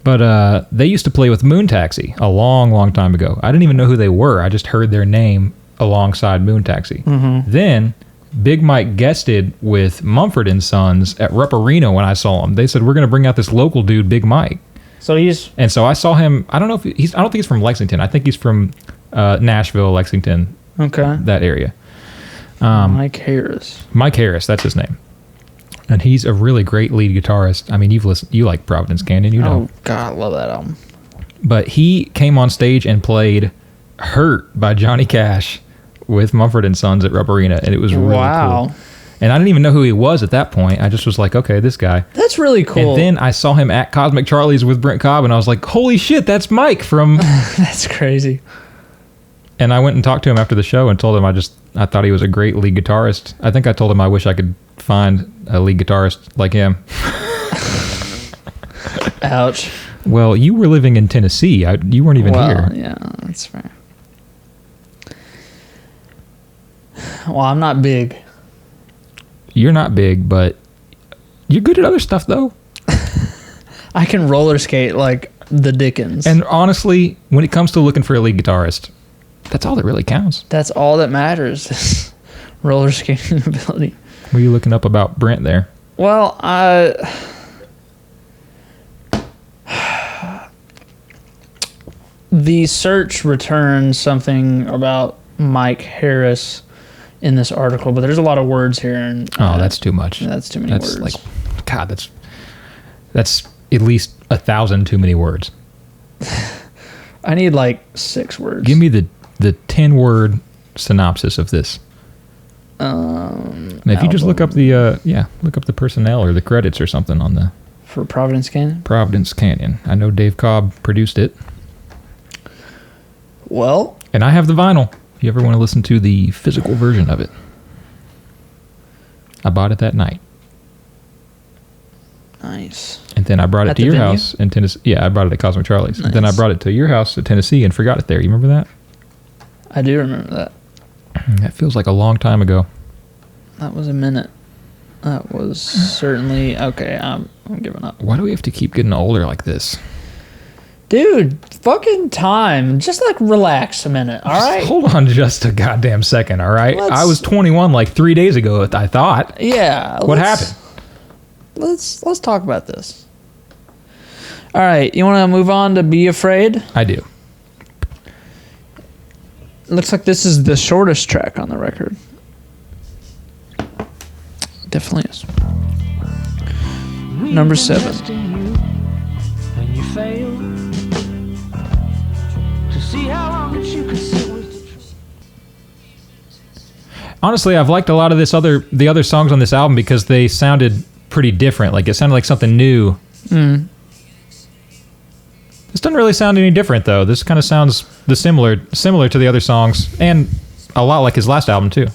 But they used to play with Moon Taxi a long, long time ago. I didn't even know who they were. I just heard their name alongside Moon Taxi. Mm-hmm. Then Big Mike guested with Mumford & Sons at Rupp Arena when I saw him. They said, we're going to bring out this local dude, Big Mike. So I saw him. I don't know if I don't think he's from Lexington. I think he's from Nashville, Lexington. Okay. That area. Mike Harris. Mike Harris, that's his name. And he's a really great lead guitarist. I mean, you like Providence Canyon, you know. Oh, God, I love that album. But he came on stage and played Hurt by Johnny Cash with Mumford & Sons at Rupp Arena, and it was really cool. And I didn't even know who he was at that point. I just was like, okay, this guy. That's really cool. And then I saw him at Cosmic Charlie's with Brent Cobb, and I was like, holy shit, that's Mike from... That's crazy. And I went and talked to him after the show and told him I thought he was a great lead guitarist. I think I told him I wish I could find a lead guitarist like him. Ouch. Well, you were living in Tennessee. You weren't even here. Yeah, that's fair. Well, I'm not big. You're not big, but you're good at other stuff, though. I can roller skate like the Dickens. And honestly, when it comes to looking for a lead guitarist, that's all that really counts. That's all that matters is roller skating ability. What are you looking up about Brent there? Well, the search returned something about Mike Harris in this article, but there's a lot of words here. And that's too much. That's too many words. Like, God, that's at least 1,000 too many words. I need like 6 words. Give me the 10-word synopsis of this. And if you just look up the personnel or the credits or something on the for Providence Canyon. Providence Canyon. I know Dave Cobb produced it. Well, and I have the vinyl. If you ever want to listen to the physical version of it, I bought it that night. Nice. And then I brought it to your house in Tennessee. Yeah, I brought it at Cosmic Charlie's. Nice. And then I brought it to your house in Tennessee and forgot it there. You remember that? I do remember that. That feels like a long time ago. That was a minute. That was certainly... Okay, I'm giving up. Why do we have to keep getting older like this? Dude, fucking time. Just like relax a minute, all right? Hold on just a goddamn second, all right? I was 21 like 3 days ago, I thought. Yeah. What happened? Let's talk about this. All right, you want to move on to Be Afraid? I do. Looks like this is the shortest track on the record. Definitely is. Number 7. And you fail to see how long that you can sit with the truth. Honestly, I've liked a lot of the other songs on this album because they sounded pretty different. Like, it sounded like something new. This doesn't really sound any different, though. This kind of sounds similar to the other songs, and a lot like his last album, too.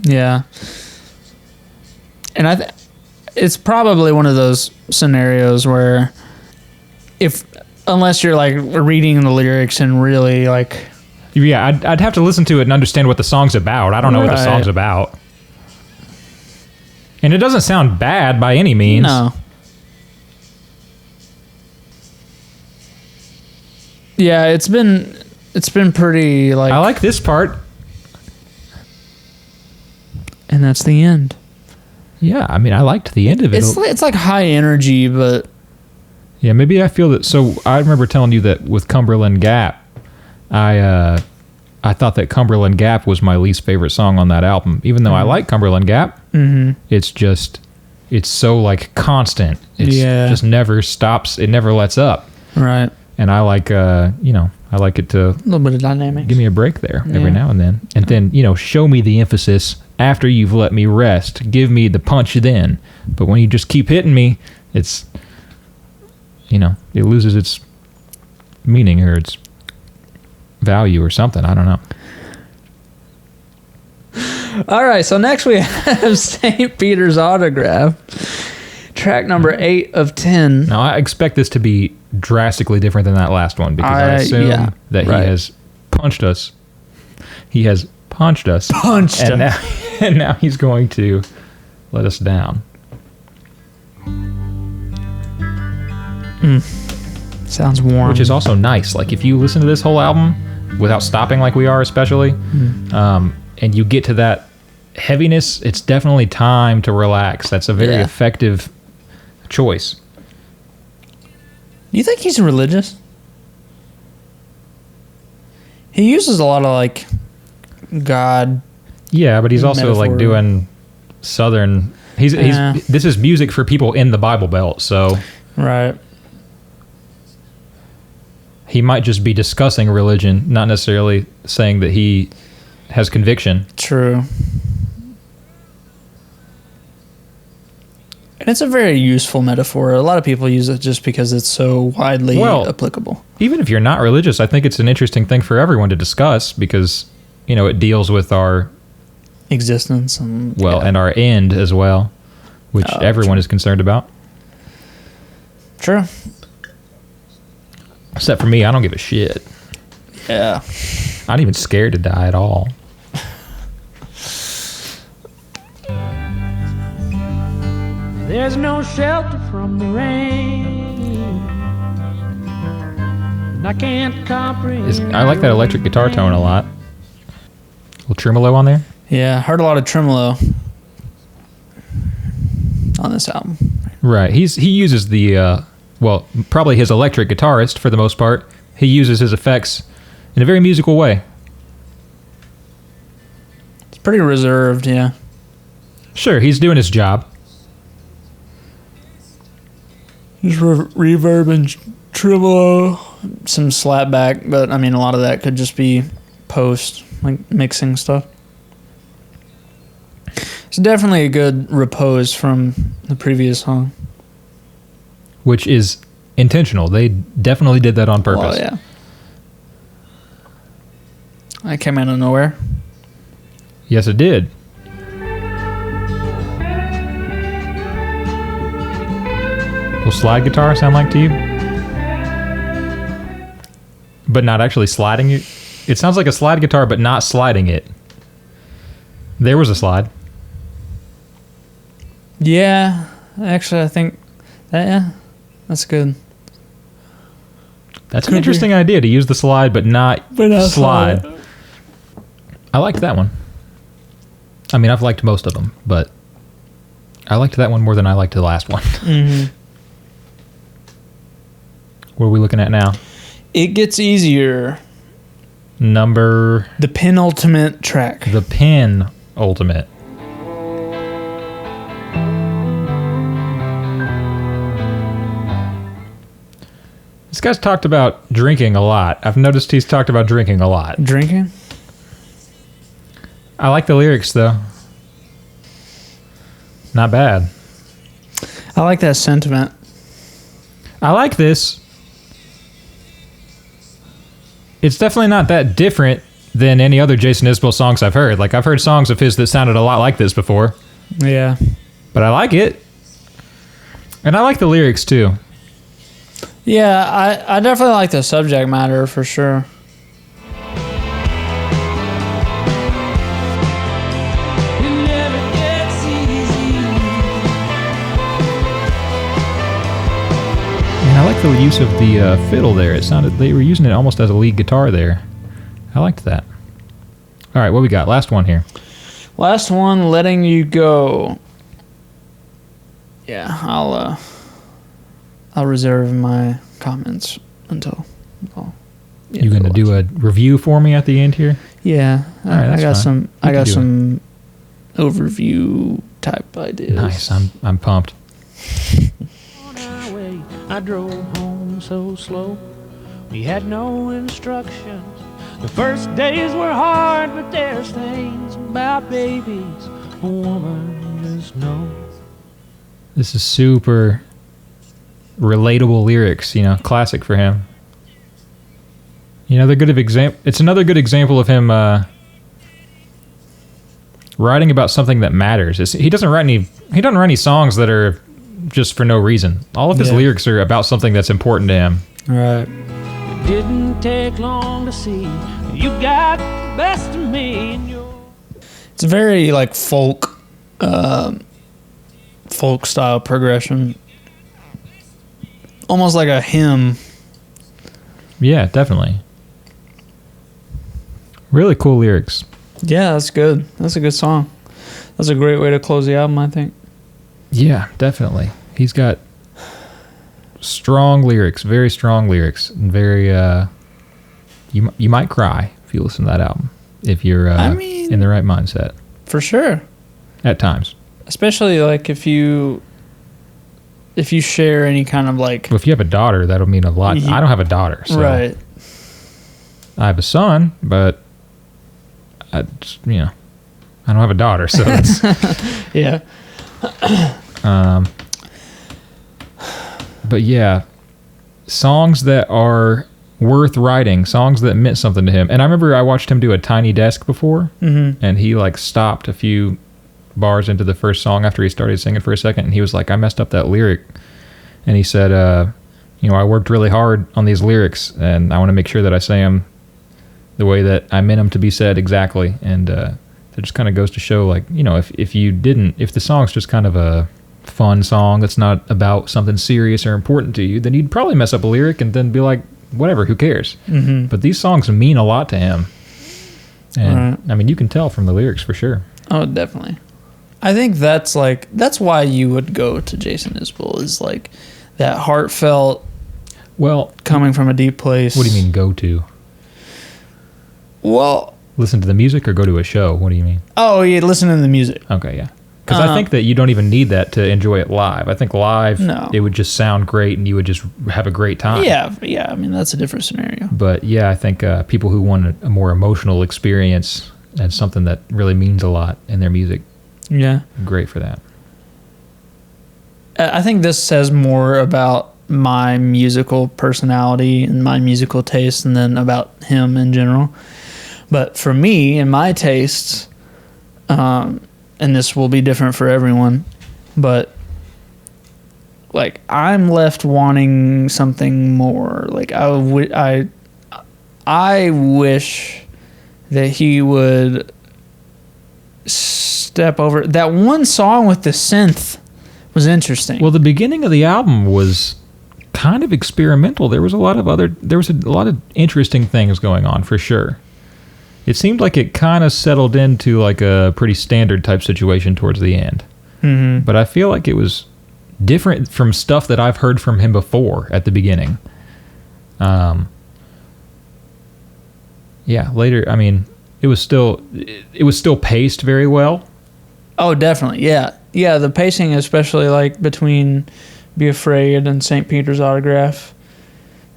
Yeah. And it's probably one of those scenarios where unless you're like reading the lyrics and really like... Yeah, I'd have to listen to it and understand what the song's about. I don't know what the song's about. And it doesn't sound bad by any means. No. Yeah, it's been pretty like... I like this part. And that's the end. Yeah, I mean, I liked the end of it. It's like high energy, but... Yeah, maybe I feel that... So, I remember telling you that with Cumberland Gap, I thought that Cumberland Gap was my least favorite song on that album. Even though I like Cumberland Gap, it's so, like, constant. It just never stops. It never lets up. Right. And I like, I like it to... A little bit of dynamics. Give me a break there every now and then. And then, show me the emphasis after you've let me rest. Give me the punch then. But when you just keep hitting me, it's, it loses its meaning or its value or something. I don't know. All right, so next we have St. Peter's Autograph, track number 8 of 10. Now, I expect this to be drastically different than that last one because I assume that he has punched us. He has punched us. And now he's going to let us down. Sounds warm. Which is also nice. Like, if you listen to this whole album without stopping like we are especially, and you get to that heaviness, it's definitely time to relax. That's a very effective choice. Do you think he's religious? He uses a lot of, like, God. Yeah, but he's also, metaphor. like, doing Southern... This is music for people in the Bible Belt, so... Right. He might just be discussing religion, not necessarily saying that he has conviction. True. And it's a very useful metaphor. A lot of people use it just because it's so widely applicable. Even if you're not religious, I think it's an interesting thing for everyone to discuss because, it deals with our... existence. And our end as well, which everyone is concerned about. True. Except for me, I don't give a shit. Yeah. I'm not even scared to die at all. There's no shelter from the rain, and I can't comprehend. I like that electric guitar tone a lot. A little tremolo on there. Yeah, heard a lot of tremolo on this album. Right. He uses the probably his electric guitarist for the most part. He uses his effects in a very musical way. It's pretty reserved, yeah. Sure, he's doing his job. Just reverb and tremolo, some slapback, but I mean, a lot of that could just be post, like mixing stuff. It's definitely a good repose from the previous song. Which is intentional. They definitely did that on purpose. Oh, yeah. That came out of nowhere. Yes, it did. Will slide guitar sound like to you? But not actually sliding it? It sounds like a slide guitar, but not sliding it. There was a slide. Yeah, actually, I think that's good. That's an interesting idea to use the slide, but not slide. I liked that one. I mean, I've liked most of them, but I liked that one more than I liked the last one. Mm-hmm. What are we looking at now? It Gets Easier. The penultimate track. The penultimate. This guy's talked about drinking a lot. I've noticed he's talked about drinking a lot. Drinking? I like the lyrics, though. Not bad. I like that sentiment. I like this. It's definitely not that different than any other Jason Isbell songs I've heard. Like, I've heard songs of his that sounded a lot like this before. Yeah. But I like it. And I like the lyrics, too. Yeah, I definitely like the subject matter for sure. It never gets easy. And I like the use of the fiddle there. It sounded they were using it almost as a lead guitar there. I liked that. All right, what we got? Last one here. Last one, Letting You Go. Yeah, I'll reserve my comments until. You gonna do a review for me at the end here? Yeah, All right, I got that's fine. I You got can do some overview type ideas. Nice. I'm pumped. On our way, I drove home so slow. We had no instructions. The first days were hard, but there's things about babies a woman just knows. This is super relatable lyrics, classic for him. They're good example. It's another good example of him writing about something that matters. He doesn't write any songs that are just for no reason. All of his lyrics are about something that's important to him. Right. It didn't take long to see you got the best of me in your. It's very like folk style progression. Almost like a hymn. Yeah, definitely. Really cool lyrics. Yeah, that's good. That's a good song. That's a great way to close the album, I think. Yeah, definitely. He's got strong lyrics, very strong lyrics, and very. You might cry if you listen to that album if you're in the right mindset. For sure. At times. Especially like if you share any kind of like. Well, if you have a daughter, that'll mean a lot. I don't have a daughter, so right. I have a son, but I don't have a daughter, so it's yeah. But yeah, songs that are worth writing, songs that meant something to him. And I remember I watched him do a Tiny Desk before, and he like stopped a few bars into the first song after he started singing for a second, and he was like, I messed up that lyric. And he said, I worked really hard on these lyrics, and I want to make sure that I say them the way that I meant them to be said exactly. And it just kind of goes to show, like, if the song's just kind of a fun song that's not about something serious or important to you, then you'd probably mess up a lyric and then be like, whatever, who cares? Mm-hmm. But these songs mean a lot to him. And, right. I mean, you can tell from the lyrics for sure. Oh, definitely. I think that's why you would go to Jason Isbell, is like that heartfelt, coming from a deep place. What do you mean go to? Well, listen to the music or go to a show? What do you mean? Oh, yeah, listen to the music. Okay, yeah. Because I think that you don't even need that to enjoy it live. I think live, it would just sound great and you would just have a great time. Yeah. I mean, that's a different scenario. But yeah, I think people who want a more emotional experience and something that really means a lot in their music, great for that. I think this says more about my musical personality and my musical taste and then about him in general. But for me and my tastes, and this will be different for everyone, but like I'm left wanting something more. Like I wish that he would step over that one song with the synth. Was interesting. Well, the beginning of the album was kind of experimental. There was a lot of interesting things going on for sure. It seemed like it kind of settled into like a pretty standard type situation towards the end. Mm-hmm. But I feel like it was different from stuff that I've heard from him before at the beginning. Later, I mean, it was still paced very well. Oh, definitely. Yeah. Yeah, the pacing, especially like between Be Afraid and St. Peter's Autograph,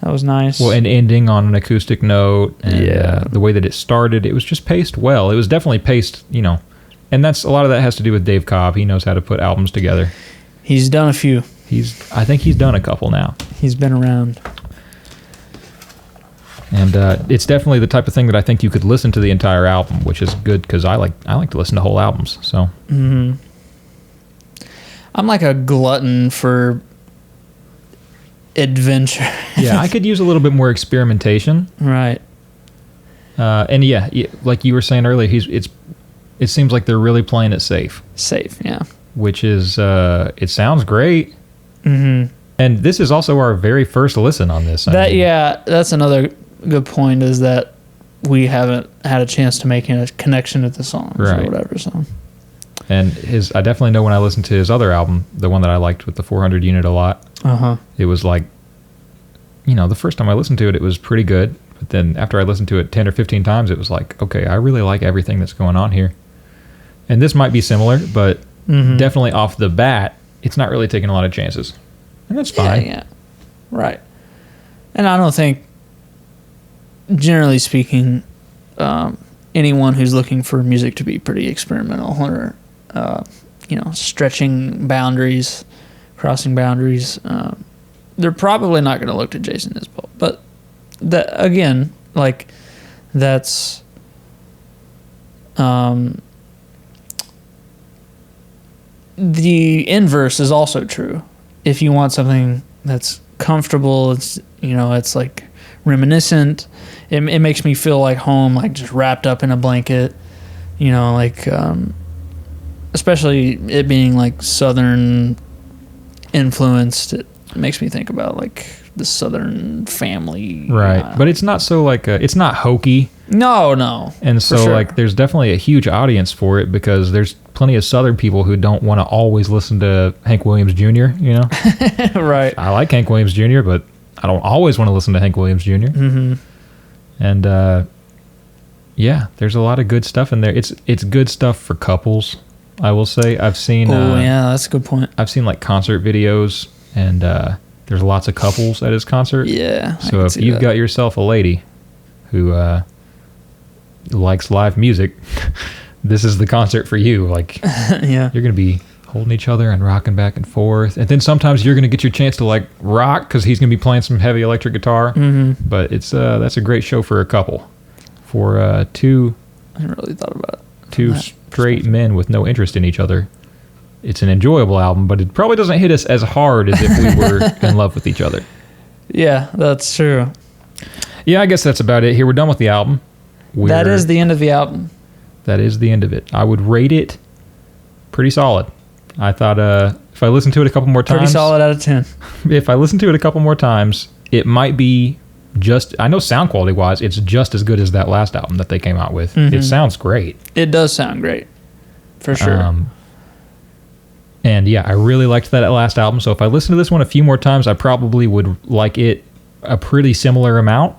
that was nice. Well, and ending on an acoustic note, and the way that it started, it was just paced well. It was definitely paced, and that's a lot of that has to do with Dave Cobb. He knows how to put albums together. He's done a few. I think he's done a couple now. He's been around. And it's definitely the type of thing that I think you could listen to the entire album, which is good because I like to listen to whole albums. So I'm like a glutton for adventure. yeah, I could use a little bit more experimentation. Right. And yeah, like you were saying earlier, it seems like they're really playing it safe. Safe, yeah. Which is it sounds great. Mm-hmm. And this is also our very first listen on this. That's another good point, is that we haven't had a chance to make a connection with the songs or whatever. So, and I definitely know when I listened to his other album, the one that I liked with the 400 unit a lot. It was like, the first time I listened to it, it was pretty good. But then after I listened to it 10 or 15 times, it was like, okay, I really like everything that's going on here. And this might be similar, but definitely off the bat, it's not really taking a lot of chances. And that's fine. Yeah. Right. And I don't think, generally speaking, anyone who's looking for music to be pretty experimental or, stretching boundaries, crossing boundaries, they're probably not going to look to Jason Isbell. But again, like, that's the inverse is also true. If you want something that's comfortable, it's like reminiscent. It makes me feel like home, like just wrapped up in a blanket. Especially it being like Southern influenced. It makes me think about like the Southern family. Right. But it's not so like, it's not hokey. No. And so like there's definitely a huge audience for it because there's plenty of Southern people who don't want to always listen to Hank Williams Jr., Right. I like Hank Williams Jr., but I don't always want to listen to Hank Williams Jr. Mm-hmm. And yeah, there's a lot of good stuff in there. It's good stuff for couples, I will say. I've seen... yeah, that's a good point. I've seen like concert videos, and there's lots of couples at his concert. Yeah. So if you've got yourself a lady who likes live music, this is the concert for you. Like, yeah, you're going to be holding each other and rocking back and forth. And then sometimes you're going to get your chance to like rock because he's going to be playing some heavy electric guitar. Mm-hmm. But that's a great show for a couple. For two... I hadn't really thought about it. Two straight men with no interest in each other. It's an enjoyable album, but it probably doesn't hit us as hard as if we were in love with each other. Yeah, that's true. Yeah, I guess that's about it. Here, we're done with the album. That is the end of the album. That is the end of it. I would rate it pretty solid. I thought if I listened to it a couple more times... Pretty solid out of 10. If I listened to it a couple more times, it might be just... I know sound quality-wise, it's just as good as that last album that they came out with. Mm-hmm. It sounds great. It does sound great. For sure. And yeah, I really liked that last album. So if I listened to this one a few more times, I probably would like it a pretty similar amount.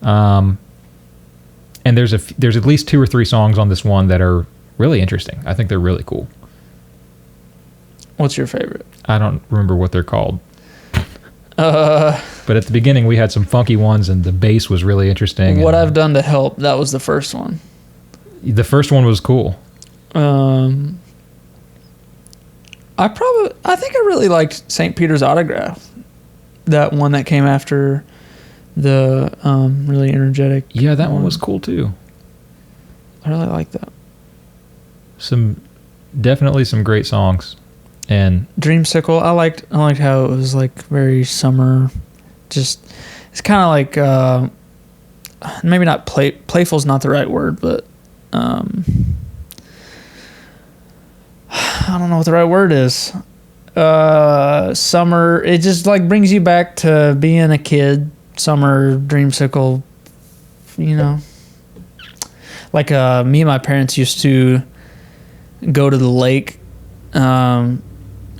And there's at least 2 or 3 songs on this one that are really interesting. I think they're really cool. What's your favorite? I don't remember what they're called. But at the beginning, we had some funky ones, and the bass was really interesting. What I've Done to Help, that was the first one. The first one was cool. I think I really liked St. Peter's Autograph. That one that came after the really energetic. Yeah, that one was cool too. I really like that. Definitely some great songs. And Dreamsicle, I liked how it was like very summer. Just it's kind of like maybe not playful's not the right word, but I don't know what the right word is. Summer, it just like brings you back to being a kid. Summer Dreamsicle, like me and my parents used to go to the lake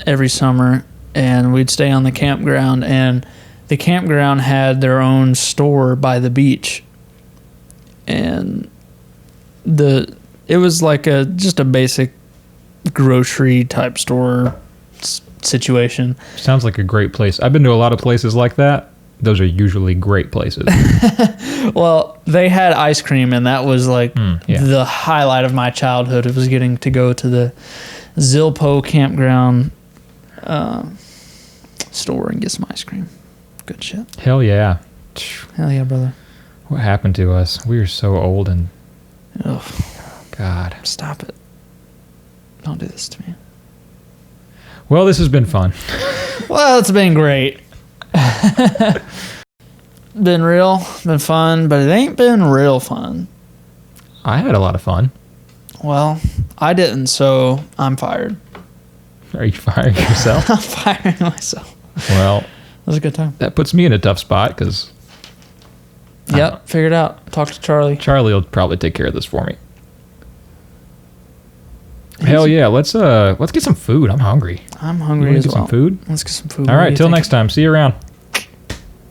every summer, and we'd stay on the campground, and the campground had their own store by the beach, and it was like just a basic grocery type store situation. Sounds like a great place. I've been to a lot of places like that. Those are usually great places. Well, they had ice cream, and that was like the highlight of my childhood. It was getting to go to the Zilpo campground store and get some ice cream. Good shit. Hell yeah. Hell yeah, brother. What happened to us? We are so old and Ugh, God. stop it. Don't do this to me. Well, this has been fun. Well, it's been great. Been real, been fun, but it ain't been real fun. I had a lot of fun. Well, I didn't, so I'm fired. Are you firing yourself? I'm firing myself. Well, It was a good time. that puts me in a tough spot because Yep, figured out. Talk to Charlie. Charlie will probably take care of this for me. Hell yeah, let's get some food. I'm hungry. I'm You hungry want to as get well. some food? Let's get some food. All What do right, you till think? next time. See you around.